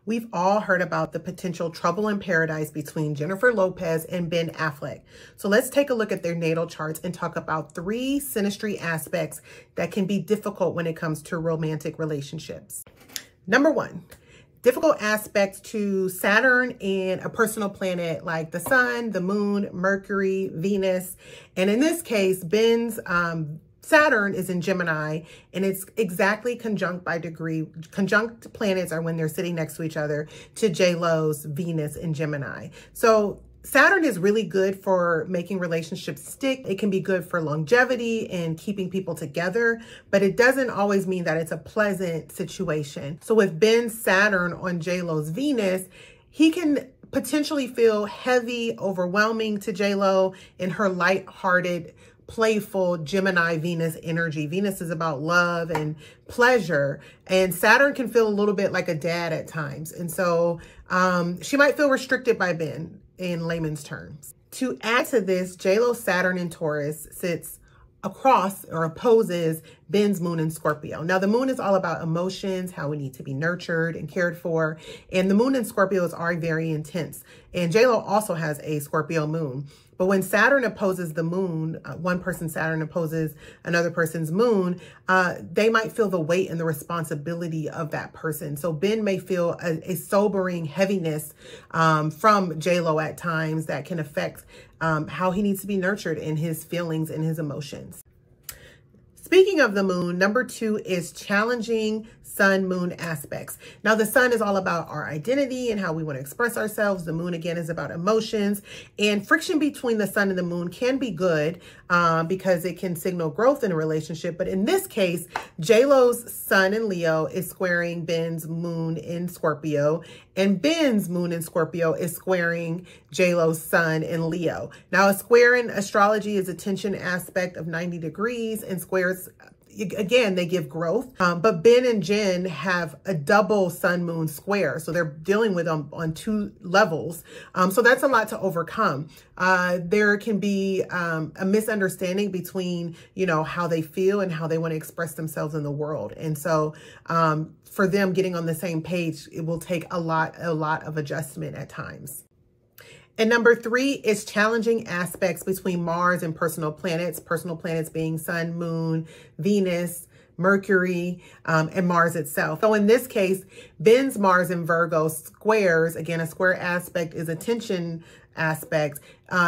We've all heard about the potential trouble in paradise between Jennifer Lopez and Ben Affleck. So let's take a look at their natal charts and talk about 3 synastry aspects that can be difficult when it comes to romantic relationships. Number 1, difficult aspects to Saturn and a personal planet like the sun, the moon, Mercury, Venus. And in this case, Ben's Saturn is in Gemini, and it's exactly conjunct by degree. Conjunct planets are when they're sitting next to each other to JLo's Venus in Gemini. So Saturn is really good for making relationships stick. It can be good for longevity and keeping people together, but it doesn't always mean that it's a pleasant situation. So with Ben's Saturn on JLo's Venus, he can potentially feel heavy, overwhelming to JLo in her lighthearted, playful Gemini Venus energy. Venus is about love and pleasure, and Saturn can feel a little bit like a dad at times. And so she might feel restricted by Ben in layman's terms. To add to this, JLo's Saturn in Taurus sits across or opposes Ben's moon in Scorpio. Now, the moon is all about emotions, how we need to be nurtured and cared for. And the moon in Scorpios are very intense. And JLo also has a Scorpio moon. But when Saturn opposes the moon, one person's Saturn opposes another person's moon, they might feel the weight and the responsibility of that person. So Ben may feel a sobering heaviness from JLo at times that can affect how he needs to be nurtured in his feelings and his emotions. Speaking of the moon, number 2 is challenging sun-moon aspects. Now, the sun is all about our identity and how we want to express ourselves. The moon, again, is about emotions. And friction between the sun and the moon can be good because it can signal growth in a relationship. But in this case, JLo's sun in Leo is squaring Ben's moon in Scorpio. And Ben's moon in Scorpio is squaring JLo's sun in Leo. Now, a square in astrology is a tension aspect of 90 degrees, and squares, again, they give growth. But Ben and Jen have a double sun-moon square. So they're dealing with them on 2 levels. So that's a lot to overcome. There can be a misunderstanding between, how they feel and how they want to express themselves in the world. And so for them getting on the same page, it will take a lot of adjustment at times. And number 3 is challenging aspects between Mars and personal planets being Sun, Moon, Venus, Mercury, and Mars itself. So in this case, Ben's Mars in Virgo squares, again, a square aspect is a tension aspect,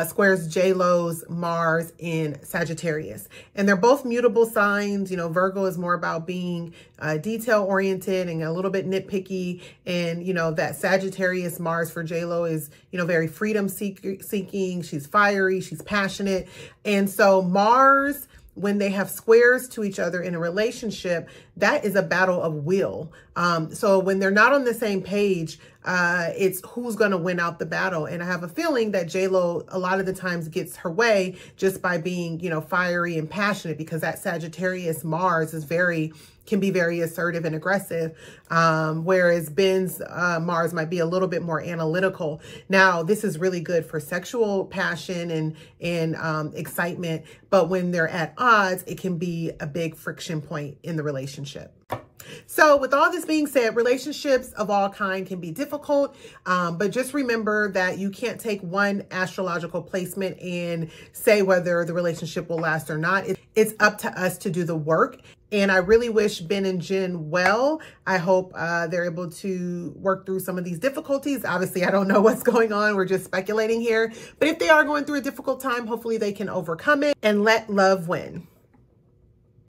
squares JLo's Mars in Sagittarius. And they're both mutable signs. Virgo is more about being detail oriented and a little bit nitpicky. And, that Sagittarius Mars for JLo is, very freedom seeking. She's fiery, she's passionate. And so Mars, when they have squares to each other in a relationship, that is a battle of will. So when they're not on the same page, it's who's going to win out the battle. And I have a feeling that JLo a lot of the times gets her way just by being, fiery and passionate, because that Sagittarius Mars is can be very assertive and aggressive. Whereas Ben's Mars might be a little bit more analytical. Now, this is really good for sexual passion and excitement. But when they're at odds, it can be a big friction point in the relationship. So with all this being said, relationships of all kind can be difficult, but just remember that you can't take one astrological placement and say whether the relationship will last or not. It's up to us to do the work. And I really wish Ben and Jen well. I hope they're able to work through some of these difficulties. Obviously, I don't know what's going on. We're just speculating here. But if they are going through a difficult time, hopefully they can overcome it and let love win.